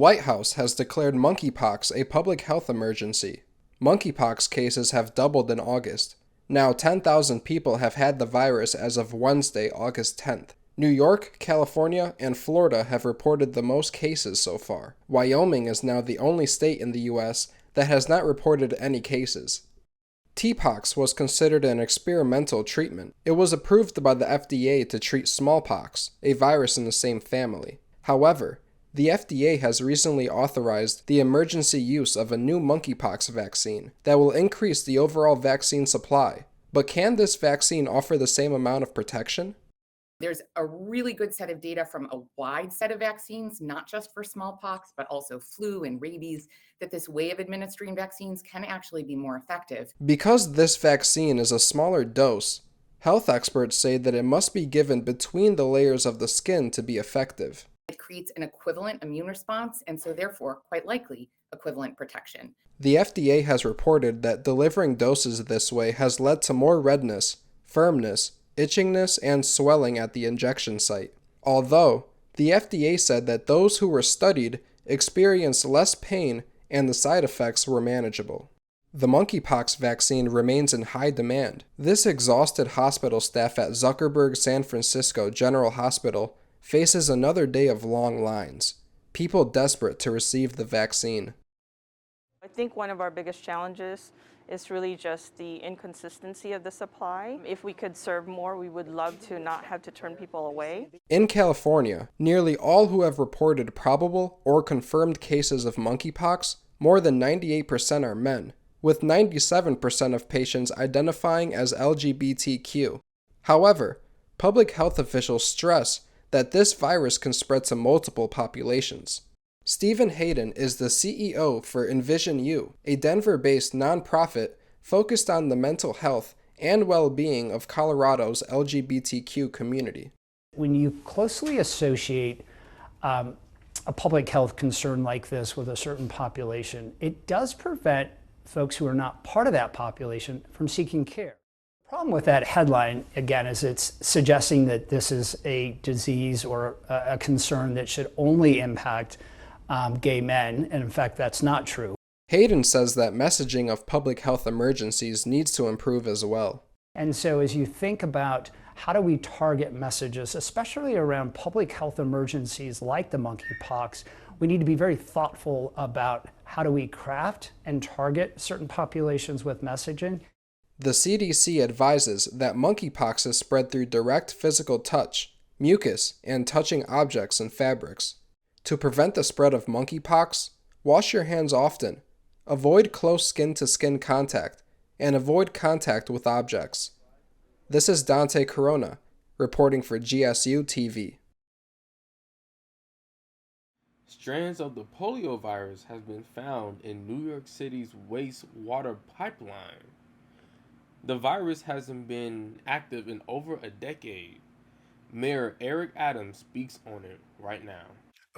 White House has declared monkeypox a public health emergency. Monkeypox cases have doubled in August. Now 10,000 people have had the virus as of Wednesday, August 10th. New York, California, and Florida have reported the most cases so far. Wyoming is now the only state in the U.S. that has not reported any cases. T-pox was considered an experimental treatment. It was approved by the FDA to treat smallpox, a virus in the same family. However, the FDA has recently authorized the emergency use of a new monkeypox vaccine that will increase the overall vaccine supply. But can this vaccine offer the same amount of protection? There's a really good set of data from a wide set of vaccines, not just for smallpox, but also flu and rabies, that this way of administering vaccines can actually be more effective. Because this vaccine is a smaller dose, health experts say that it must be given between the layers of the skin to be effective. It creates an equivalent immune response, and so therefore, quite likely, equivalent protection. The FDA has reported that delivering doses this way has led to more redness, firmness, itchingness, and swelling at the injection site. Although, the FDA said that those who were studied experienced less pain and the side effects were manageable. The monkeypox vaccine remains in high demand. This exhausted hospital staff at Zuckerberg San Francisco General Hospital faces another day of long lines, people desperate to receive the vaccine. I think one of our biggest challenges is really just the inconsistency of the supply. If we could serve more, we would love to not have to turn people away. In California, nearly all who have reported probable or confirmed cases of monkeypox, more than 98% are men, with 97% of patients identifying as LGBTQ. However, public health officials stress that this virus can spread to multiple populations. Stephen Hayden is the CEO for Envision U, a Denver-based nonprofit focused on the mental health and well-being of Colorado's LGBTQ community. When you closely associate a public health concern like this with a certain population, it does prevent folks who are not part of that population from seeking care. The problem with that headline, again, is it's suggesting that this is a disease or a concern that should only impact gay men, and in fact, that's not true. Hayden says that messaging of public health emergencies needs to improve as well. And so as you think about how do we target messages, especially around public health emergencies like the monkeypox, we need to be very thoughtful about how do we craft and target certain populations with messaging. The CDC advises that monkeypox is spread through direct physical touch, mucus, and touching objects and fabrics. To prevent the spread of monkeypox, wash your hands often, avoid close skin-to-skin contact, and avoid contact with objects. This is Dante Corona, reporting for GSUTV. Strands of the polio virus have been found in New York City's wastewater pipeline. The virus hasn't been active in over a decade. Mayor Eric Adams speaks on it right now.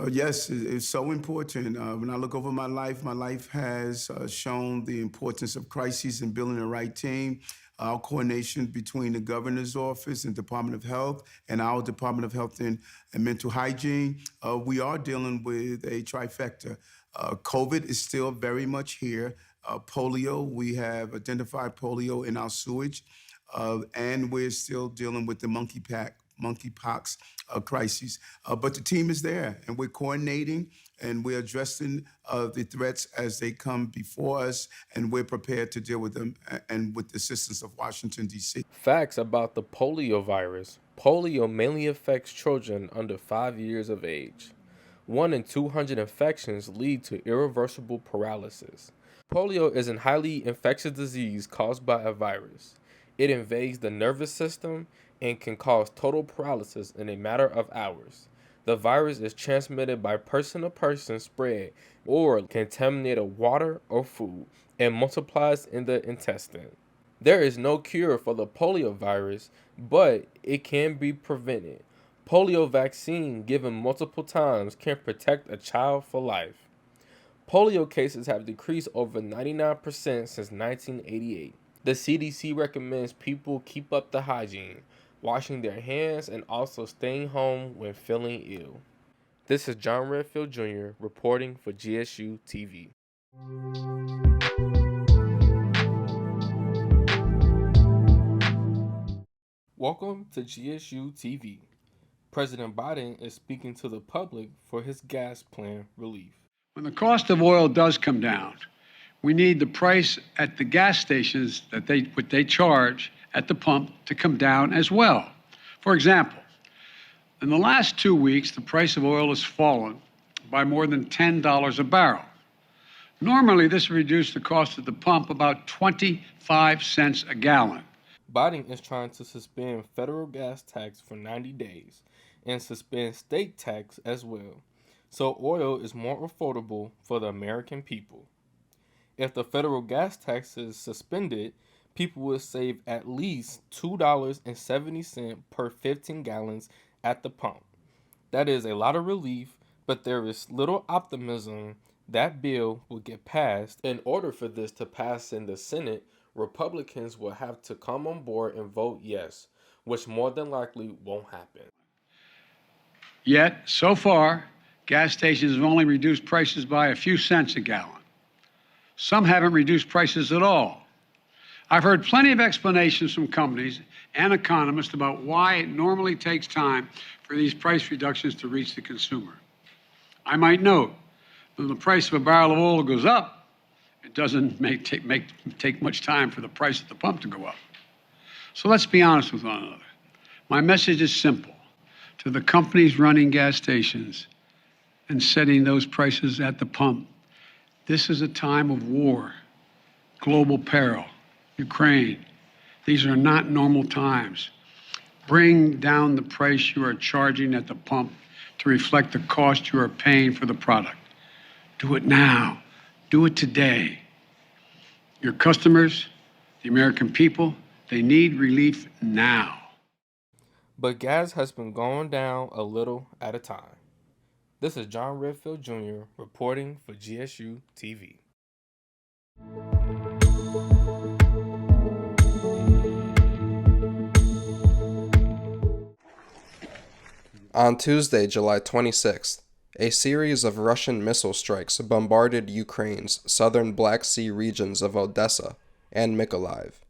Yes, it's so important. When I look over my life has shown the importance of crises and building the right team. Our coordination between the governor's office and Department of Health and our Department of Health and Mental Hygiene, we are dealing with a trifecta. COVID is still very much here. Polio, we have identified polio in our sewage, and we're still dealing with the monkeypox crises. But the team is there, and we're coordinating, and we're addressing the threats as they come before us, and we're prepared to deal with them, and with the assistance of Washington, D.C. Facts about the polio virus. Polio mainly affects children under 5 years of age. 1 in 200 infections lead to irreversible paralysis. Polio is a highly infectious disease caused by a virus. It invades the nervous system and can cause total paralysis in a matter of hours. The virus is transmitted by person-to-person spread or contaminated water or food and multiplies in the intestine. There is no cure for the polio virus, but it can be prevented. Polio vaccine given multiple times can protect a child for life. Polio cases have decreased over 99% since 1988. The CDC recommends people keep up the hygiene, washing their hands, and also staying home when feeling ill. This is John Redfield Jr. reporting for GSU TV. Welcome to GSU TV. President Biden is speaking to the public for his gas plan relief. When the cost of oil does come down, we need the price at the gas stations that they charge at the pump to come down as well. For example, in the last 2 weeks, the price of oil has fallen by more than $10 a barrel. Normally, this would reduce the cost at the pump about 25 cents a gallon. Biden is trying to suspend federal gas tax for 90 days and suspend state tax as well, so oil is more affordable for the American people. If the federal gas tax is suspended, people will save at least $2.70 per 15 gallons at the pump. That is a lot of relief, but there is little optimism that bill will get passed. In order for this to pass in the Senate, Republicans will have to come on board and vote yes, which more than likely won't happen. Yet, so far, gas stations have only reduced prices by a few cents a gallon. Some haven't reduced prices at all. I've heard plenty of explanations from companies and economists about why it normally takes time for these price reductions to reach the consumer. I might note that when the price of a barrel of oil goes up, it doesn't take much time for the price at the pump to go up. So let's be honest with one another. My message is simple. To the companies running gas stations and setting those prices at the pump, this is a time of war, global peril, Ukraine. These are not normal times. Bring down the price you are charging at the pump to reflect the cost you are paying for the product. Do it now. Do it today. Your customers, the American people, they need relief now. But gas has been going down a little at a time. This is John Redfield Jr. reporting for GSU TV. On Tuesday, July 26th, a series of Russian missile strikes bombarded Ukraine's southern Black Sea regions of Odessa and Mykolaiv.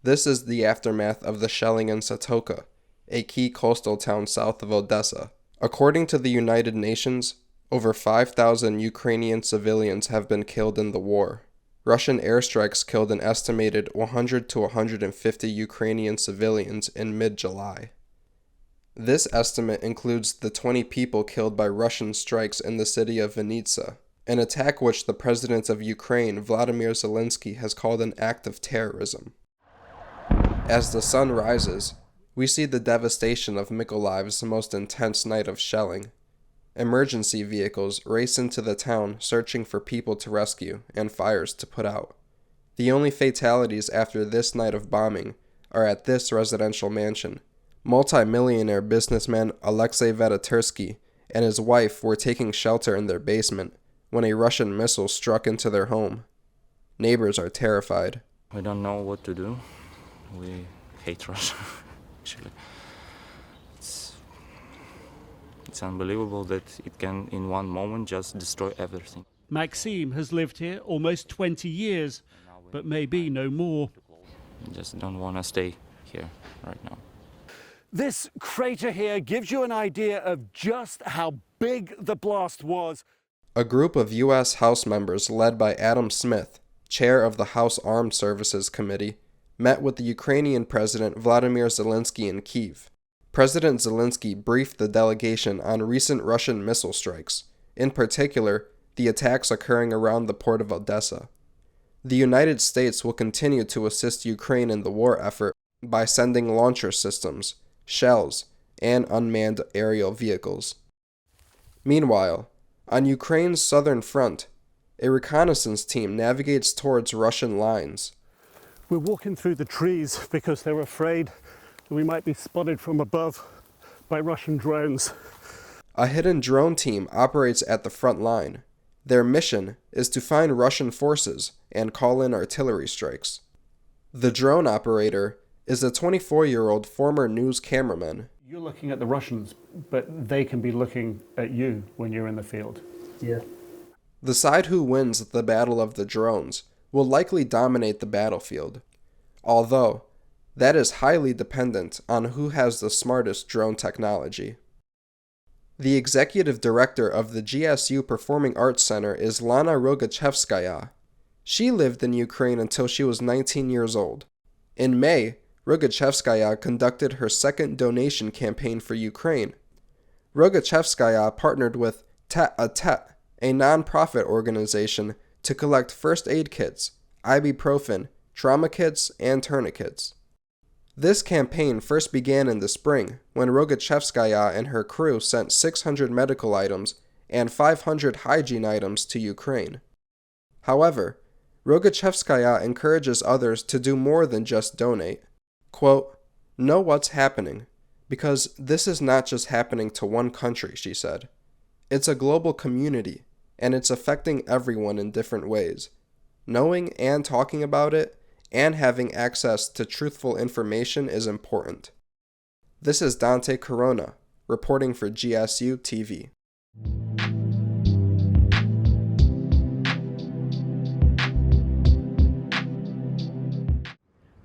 This is the aftermath of the shelling in Satoka, a key coastal town south of Odessa. According to the United Nations, over 5,000 Ukrainian civilians have been killed in the war. Russian airstrikes killed an estimated 100 to 150 Ukrainian civilians in mid-July. This estimate includes the 20 people killed by Russian strikes in the city of Vinnytsia, an attack which the president of Ukraine, Volodymyr Zelensky, has called an act of terrorism. As the sun rises, we see the devastation of Mykolaiv's most intense night of shelling. Emergency vehicles race into the town searching for people to rescue and fires to put out. The only fatalities after this night of bombing are at this residential mansion. Multi-millionaire businessman Alexei Vedotursky and his wife were taking shelter in their basement when a Russian missile struck into their home. Neighbors are terrified. We don't know what to do. We hate Russia, actually. It's unbelievable that it can, in one moment, just destroy everything. Maxime has lived here almost 20 years, but maybe no more. I just don't want to stay here right now. This crater here gives you an idea of just how big the blast was. A group of U.S. House members led by Adam Smith, chair of the House Armed Services Committee, met with the Ukrainian President Volodymyr Zelensky in Kyiv. President Zelensky briefed the delegation on recent Russian missile strikes, in particular, the attacks occurring around the port of Odessa. The United States will continue to assist Ukraine in the war effort by sending launcher systems, shells, and unmanned aerial vehicles. Meanwhile, on Ukraine's southern front, a reconnaissance team navigates towards Russian lines. We're walking through the trees because they're afraid that we might be spotted from above by Russian drones. A hidden drone team operates at the front line. Their mission is to find Russian forces and call in artillery strikes. The drone operator is a 24-year-old former news cameraman. You're looking at the Russians, but they can be looking at you when you're in the field. Yeah. The side who wins the battle of the drones will likely dominate the battlefield, although that is highly dependent on who has the smartest drone technology. The executive director of the GSU Performing Arts Center is Lana Rogachevskaya. She lived in Ukraine until she was 19 years old. In May, Rogachevskaya conducted her second donation campaign for Ukraine. Rogachevskaya partnered with Tet, a non-profit organization, to collect first aid kits, ibuprofen, trauma kits, and tourniquets. This campaign first began in the spring, when Rogachevskaya and her crew sent 600 medical items and 500 hygiene items to Ukraine. However, Rogachevskaya encourages others to do more than just donate. Quote, "Know what's happening, because this is not just happening to one country," she said. "It's a global community, and it's affecting everyone in different ways. Knowing and talking about it and having access to truthful information is important." This is Dante Corona, reporting for GSU TV.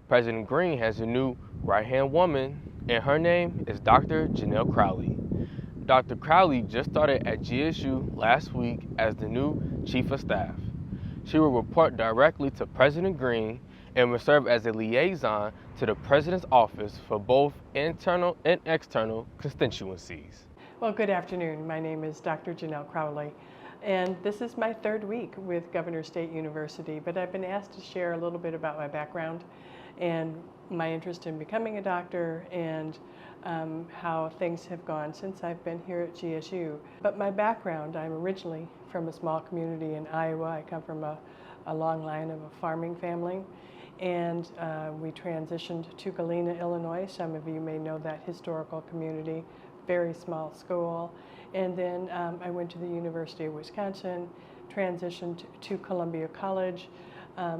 President Green has a new right-hand woman, and her name is Dr. Janelle Crowley. Dr. Crowley just started at GSU last week as the new Chief of Staff. She will report directly to President Green and will serve as a liaison to the President's office for both internal and external constituencies. Well, good afternoon. My name is Dr. Janelle Crowley, and this is my third week with Governor State University, but I've been asked to share a little bit about my background and my interest in becoming a doctor and how things have gone since I've been here at GSU. But my background, I'm originally from a small community in Iowa. I come from a long line of a farming family, and we transitioned to Galena, Illinois. Some of you may know that historical community, very small school. And then I went to the University of Wisconsin, transitioned to Columbia College,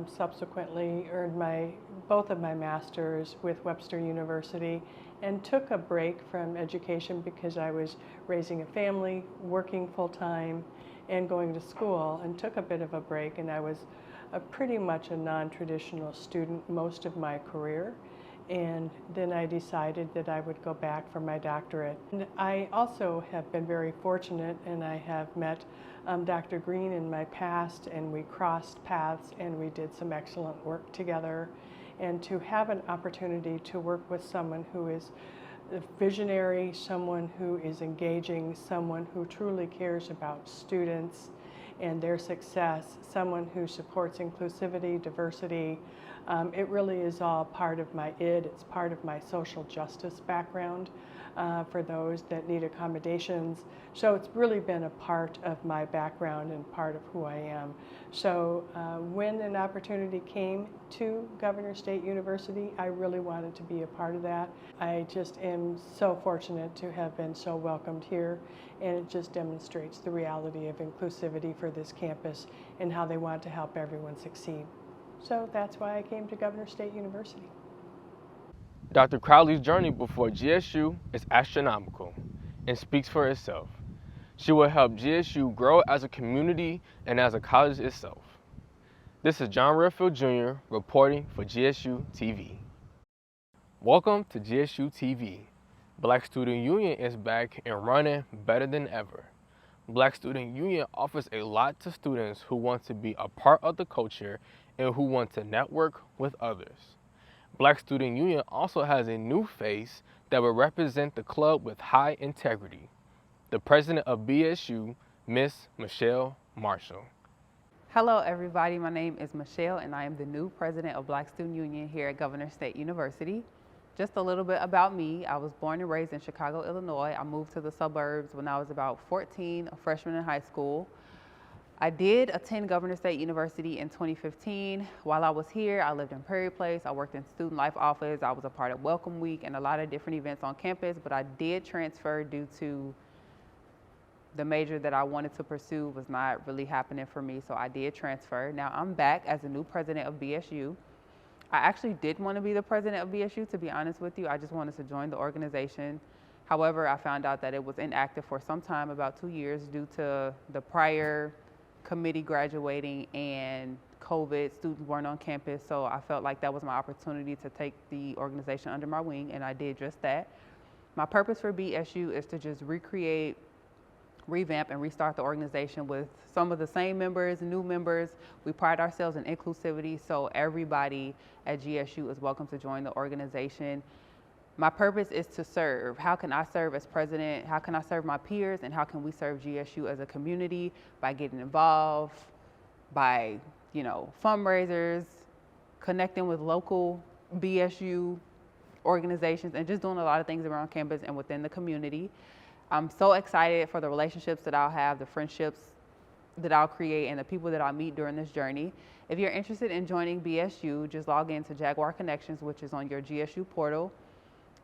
subsequently earned both of my masters with Webster University, and took a break from education because I was raising a family, working full-time, and going to school, and took a bit of a break, and I was pretty much a non-traditional student most of my career. And then I decided that I would go back for my doctorate. And I also have been very fortunate, and I have met Dr. Green in my past, and we crossed paths and we did some excellent work together. And to have an opportunity to work with someone who is visionary, someone who is engaging, someone who truly cares about students and their success, someone who supports inclusivity, diversity. It really is all part of my id. It's part of my social justice background for those that need accommodations. So it's really been a part of my background and part of who I am. So when an opportunity came to Governor State University, I really wanted to be a part of that. I just am so fortunate to have been so welcomed here, and it just demonstrates the reality of inclusivity for this campus and how they want to help everyone succeed. So that's why I came to Governor State University. Dr. Crowley's journey before GSU is astronomical and speaks for itself. She will help GSU grow as a community and as a college itself. This is John Redfield Jr. reporting for GSU TV. Welcome to GSU TV. Black Student Union is back and running better than ever. Black Student Union offers a lot to students who want to be a part of the culture and who want to network with others. Black Student Union also has a new face that will represent the club with high integrity. The president of BSU, Miss Michelle Marshall. Hello everybody, my name is Michelle and I am the new president of Black Student Union here at Governor State University. Just a little bit about me. I was born and raised in Chicago, Illinois. I moved to the suburbs when I was about 14, a freshman in high school. I did attend Governor State University in 2015. While I was here, I lived in Prairie Place. I worked in student life office. I was a part of Welcome Week and a lot of different events on campus, but I did transfer due to the major that I wanted to pursue was not really happening for me, so I did transfer. Now I'm back as the new president of BSU. I actually did want to be the president of BSU, to be honest with you. I just wanted to join the organization However, I found out that it was inactive for some time, about 2 years, due to the prior committee graduating and COVID. Students weren't on campus, so I felt like that was my opportunity to take the organization under my wing, and I did just that. My purpose for BSU is to just recreate, revamp, and restart the organization with some of the same members, new members. We pride ourselves in inclusivity, so everybody at GSU is welcome to join the organization. My purpose is to serve. How can I serve as president? How can I serve my peers? And how can we serve GSU as a community? By getting involved, by fundraisers, connecting with local BSU organizations, and just doing a lot of things around campus and within the community. I'm so excited for the relationships that I'll have, the friendships that I'll create, and the people that I'll meet during this journey. If you're interested in joining BSU, just log in to Jaguar Connections, which is on your GSU portal,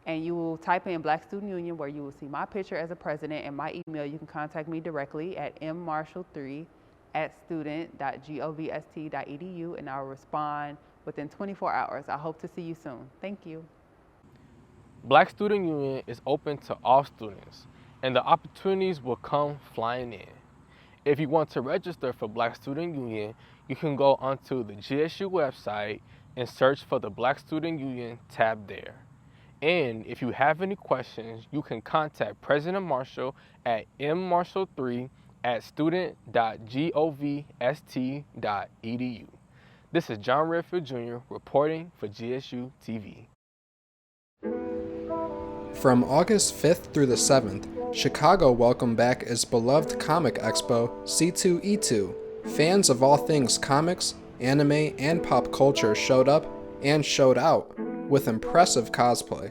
and you will type in Black Student Union, where you will see my picture as a president and my email. You can contact me directly at mmarshall3@student.govst.edu, and I'll respond within 24 hours. I hope to see you soon. Thank you. Black Student Union is open to all students, and the opportunities will come flying in. If you want to register for Black Student Union, you can go onto the GSU website and search for the Black Student Union tab there. And if you have any questions, you can contact President Marshall at mmarshall3@student.govst.edu. This is John Redfield Jr. reporting for GSU TV. From August 5th through the 7th, Chicago welcomed back its beloved comic expo, C2E2. Fans of all things comics, anime, and pop culture showed up and showed out with impressive cosplay.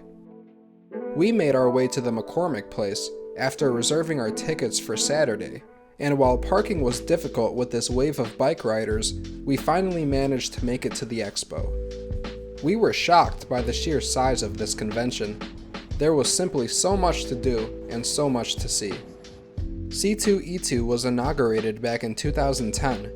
We made our way to the McCormick Place after reserving our tickets for Saturday, and while parking was difficult with this wave of bike riders, we finally managed to make it to the expo. We were shocked by the sheer size of this convention. There was simply so much to do and so much to see. C2E2 was inaugurated back in 2010.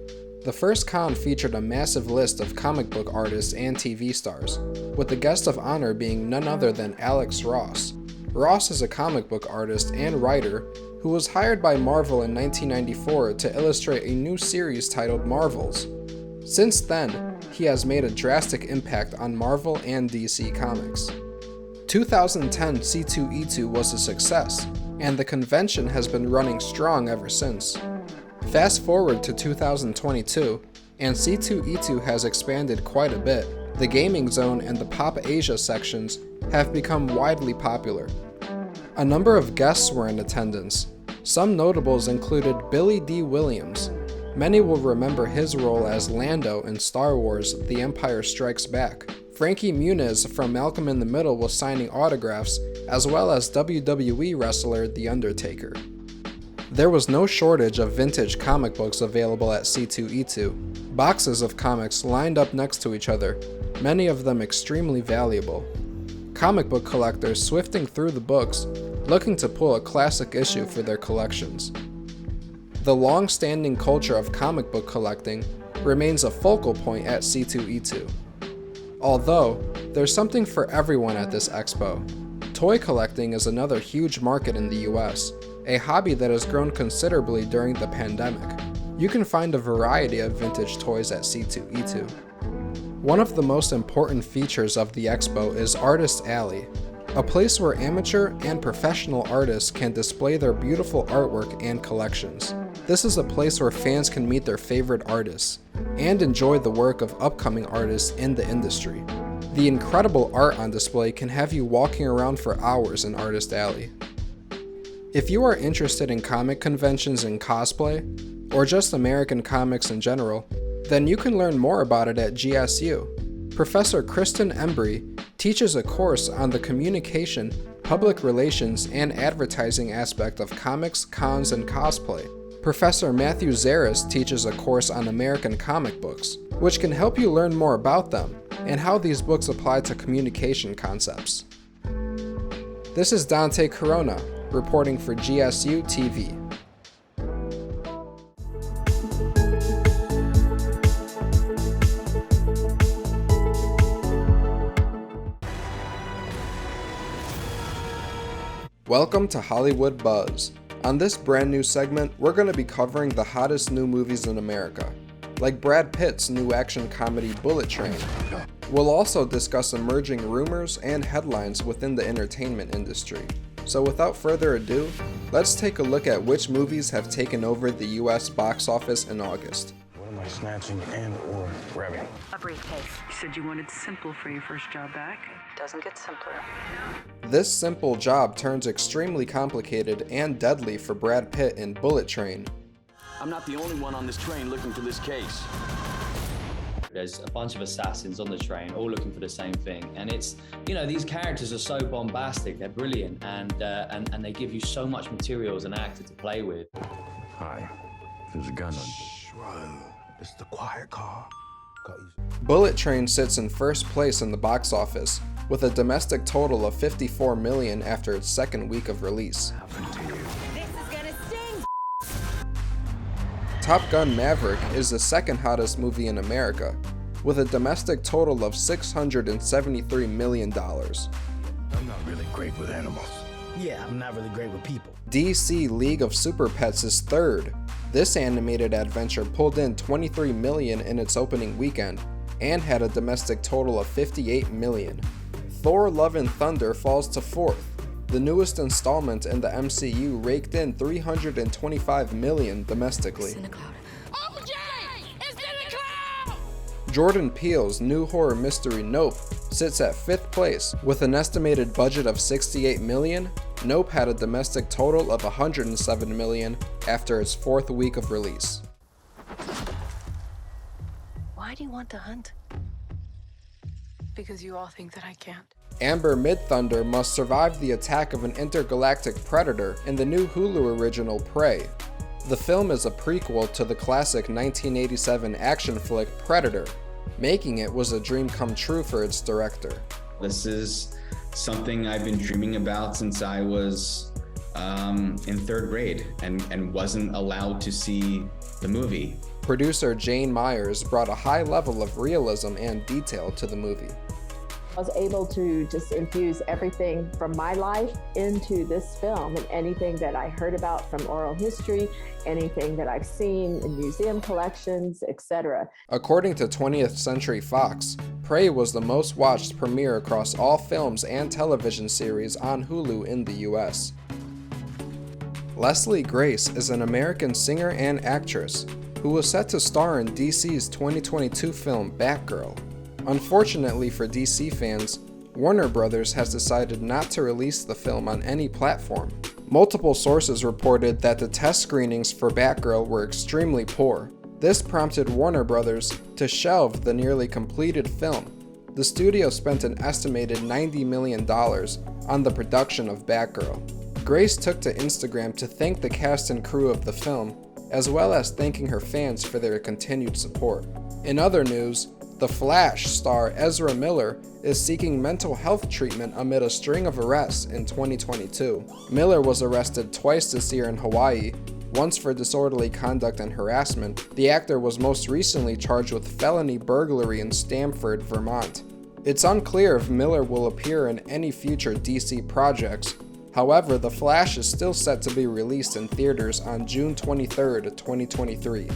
The first con featured a massive list of comic book artists and TV stars, with the guest of honor being none other than Alex Ross. Ross is a comic book artist and writer who was hired by Marvel in 1994 to illustrate a new series titled Marvels. Since then, he has made a drastic impact on Marvel and DC Comics. 2010 C2E2 was a success, and the convention has been running strong ever since. Fast forward to 2022, and C2E2 has expanded quite a bit. The gaming zone and the Pop Asia sections have become widely popular. A number of guests were in attendance. Some notables included Billy D. Williams. Many will remember his role as Lando in Star Wars: The Empire Strikes Back. Frankie Muniz from Malcolm in the Middle was signing autographs, as well as WWE wrestler The Undertaker. There was no shortage of vintage comic books available at C2E2. Boxes of comics lined up next to each other, many of them extremely valuable. Comic book collectors swifting through the books, looking to pull a classic issue for their collections. The long-standing culture of comic book collecting remains a focal point at C2E2. Although, there's something for everyone at this expo. Toy collecting is another huge market in the US, a hobby that has grown considerably during the pandemic. You can find a variety of vintage toys at C2E2. One of the most important features of the expo is Artist Alley, a place where amateur and professional artists can display their beautiful artwork and collections. This is a place where fans can meet their favorite artists and enjoy the work of upcoming artists in the industry. The incredible art on display can have you walking around for hours in Artist Alley. If you are interested in comic conventions and cosplay, or just American comics in general, then you can learn more about it at GSU. Professor Kristen Embry teaches a course on the communication, public relations, and advertising aspect of comics, cons, and cosplay. Professor Matthew Zaris teaches a course on American comic books, which can help you learn more about them and how these books apply to communication concepts. This is Dante Corona, reporting for GSU TV. Welcome to Hollywood Buzz. On this brand new segment, we're going to be covering the hottest new movies in America, like Brad Pitt's new action comedy Bullet Train. We'll also discuss emerging rumors and headlines within the entertainment industry. So without further ado, let's take a look at which movies have taken over the US box office in August. What am I snatching and or grabbing? A briefcase. You said you wanted simple for your first job back. Doesn't get simpler. This simple job turns extremely complicated and deadly for Brad Pitt in Bullet Train. I'm not the only one on this train looking for this case. There's a bunch of assassins on the train, all looking for the same thing. And it's, you know, these characters are so bombastic, they're brilliant, and they give you so much material as an actor to play with. Hi, there's a gun on. It's the quiet car. Bullet Train sits in first place in the box office, with a domestic total of $54 million after its second week of release. Top Gun Maverick is the second hottest movie in America, with a domestic total of $673 million. I'm not really great with animals. Yeah, I'm not really great with people. DC League of Super Pets is third. This animated adventure pulled in $23 million in its opening weekend, and had a domestic total of $58 million. Thor: Love and Thunder falls to fourth. The newest installment in the MCU raked in $325 million domestically. Jordan Peele's new horror mystery Nope sits at fifth place. With an estimated budget of $68 million, Nope had a domestic total of $107 million after its fourth week of release. Why do you want to hunt? Because you all think that I can't. Amber Midthunder must survive the attack of an intergalactic predator in the new Hulu original Prey. The film is a prequel to the classic 1987 action flick Predator. Making it was a dream come true for its director. This is something I've been dreaming about since I was in third grade and wasn't allowed to see the movie. Producer Jane Myers brought a high level of realism and detail to the movie. I was able to just infuse everything from my life into this film, and anything that I heard about from oral history, anything that I've seen in museum collections, etc. According to 20th Century Fox, Prey was the most watched premiere across all films and television series on Hulu in the US. Leslie Grace is an American singer and actress who was set to star in DC's 2022 film Batgirl. Unfortunately for DC fans, Warner Bros. Has decided not to release the film on any platform. Multiple sources reported that the test screenings for Batgirl were extremely poor. This prompted Warner Bros. To shelve the nearly completed film. The studio spent an estimated $90 million on the production of Batgirl. Grace took to Instagram to thank the cast and crew of the film, as well as thanking her fans for their continued support. In other news, The Flash star Ezra Miller is seeking mental health treatment amid a string of arrests in 2022. Miller was arrested twice this year in Hawaii, once for disorderly conduct and harassment. The actor was most recently charged with felony burglary in Stamford, Vermont. It's unclear if Miller will appear in any future DC projects. However, The Flash is still set to be released in theaters on June 23, 2023.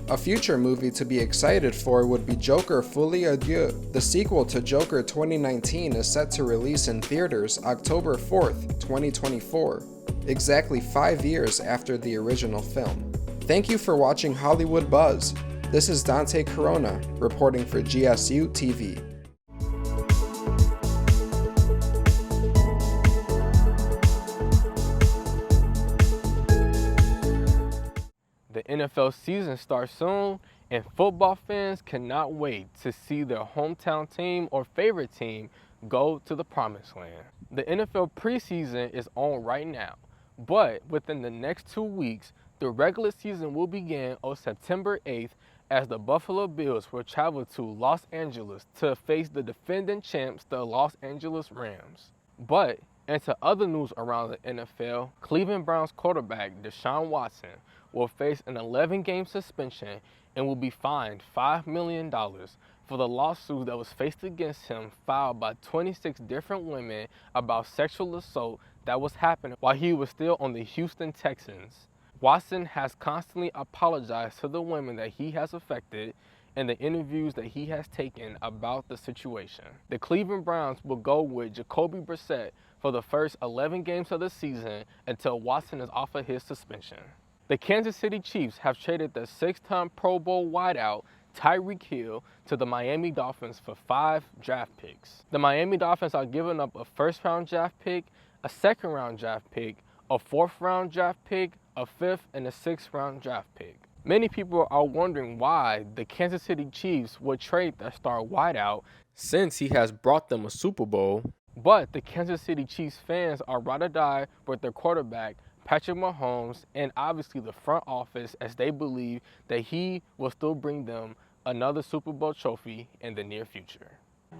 A future movie to be excited for would be Joker Folie à Deux. The sequel to Joker 2019 is set to release in theaters October 4th, 2024, exactly 5 years after the original film. Thank you for watching Hollywood Buzz. This is Dante Corona, reporting for GSU TV. The NFL season starts soon, and football fans cannot wait to see their hometown team or favorite team go to the promised land. The NFL preseason is on right now, but within the next 2 weeks, the regular season will begin on September 8th as the Buffalo Bills will travel to Los Angeles to face the defending champs, the Los Angeles Rams. But into other news around the NFL, Cleveland Browns quarterback Deshaun Watson will face an 11-game suspension and will be fined $5 million for the lawsuit that was faced against him filed by 26 different women about sexual assault that was happening while he was still on the Houston Texans. Watson has constantly apologized to the women that he has affected in the interviews that he has taken about the situation. The Cleveland Browns will go with Jacoby Brissett for the first 11 games of the season until Watson is off of his suspension. The Kansas City Chiefs have traded their 6-time Pro Bowl wideout Tyreek Hill to the Miami Dolphins for 5 draft picks. The Miami Dolphins are giving up a first-round draft pick, a second-round draft pick, a fourth-round draft pick, a fifth, and a sixth-round draft pick. Many people are wondering why the Kansas City Chiefs would trade their star wideout since he has brought them a Super Bowl. But the Kansas City Chiefs fans are ride or die with their quarterback, Patrick Mahomes, and obviously the front office, as they believe that he will still bring them another Super Bowl trophy in the near future.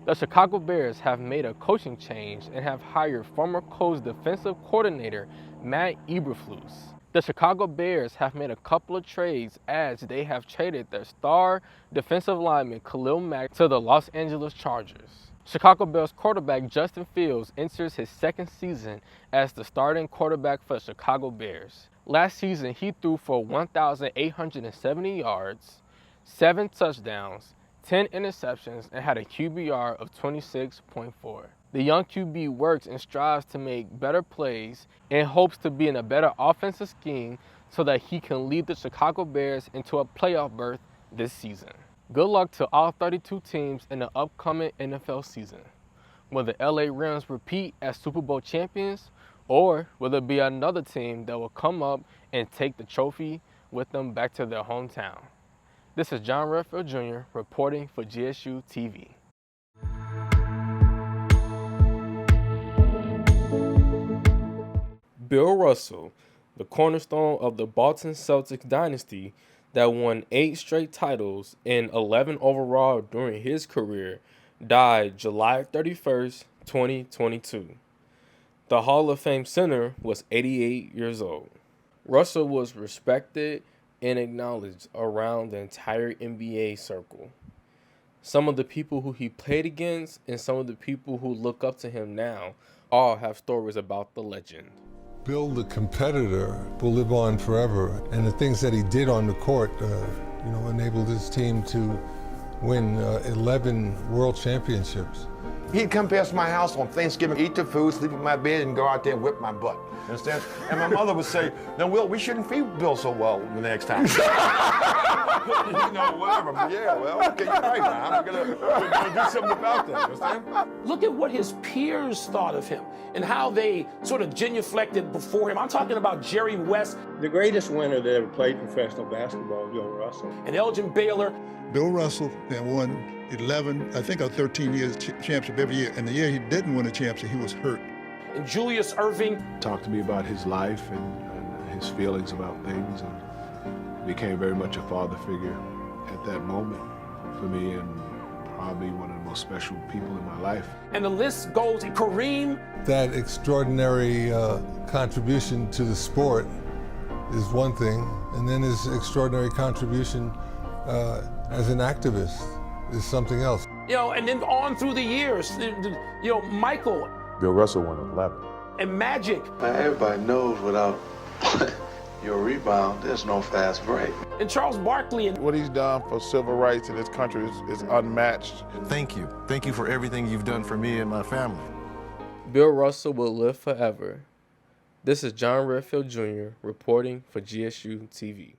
The Chicago Bears have made a coaching change and have hired former Colts defensive coordinator Matt Eberflus. The Chicago Bears have made a couple of trades as they have traded their star defensive lineman Khalil Mack to the Los Angeles Chargers. Chicago Bears quarterback Justin Fields enters his second season as the starting quarterback for the Chicago Bears. Last season, he threw for 1,870 yards, 7 touchdowns, 10 interceptions, and had a QBR of 26.4. The young QB works and strives to make better plays and hopes to be in a better offensive scheme so that he can lead the Chicago Bears into a playoff berth this season. Good luck to all 32 teams in the upcoming NFL season. Will the LA Rams repeat as Super Bowl champions, or will there be another team that will come up and take the trophy with them back to their hometown? This is John Redfield Jr. reporting for GSU TV. Bill Russell, the cornerstone of the Boston Celtics dynasty that won 8 straight titles and 11 overall during his career, died July 31st, 2022. The Hall of Fame center was 88 years old. Russell was respected and acknowledged around the entire NBA circle. Some of the people who he played against and some of the people who look up to him now all have stories about the legend. Bill, the competitor, will live on forever, and the things that he did on the court, enabled his team to win 11 world championships. He'd come past my house on Thanksgiving, eat the food, sleep in my bed, and go out there and whip my butt. Understand? And my mother would say, "No, Will, we shouldn't feed Bill so well the next time." Whatever. But yeah, well, okay, you're right now. I'm gonna do something about that. Understand? Look at what his peers thought of him and how they sort of genuflected before him. I'm talking about Jerry West. The greatest winner that ever played professional basketball, Bill Russell. And Elgin Baylor. Bill Russell won 11, I think, or 13 years championship every year. And the year he didn't win a championship, he was hurt. And Julius Erving. Talked to me about his life and his feelings about things, and became very much a father figure at that moment for me, and probably one of the most special people in my life. And the list goes. Kareem. That extraordinary contribution to the sport is one thing, and then his extraordinary contribution as an activist is something else. And then on through the years, Michael. Bill Russell won 11. And Magic. Now everybody knows without your rebound, there's no fast break. And Charles Barkley. And what he's done for civil rights in this country is unmatched. Thank you. Thank you for everything you've done for me and my family. Bill Russell will live forever. This is John Redfield Jr. reporting for GSU TV.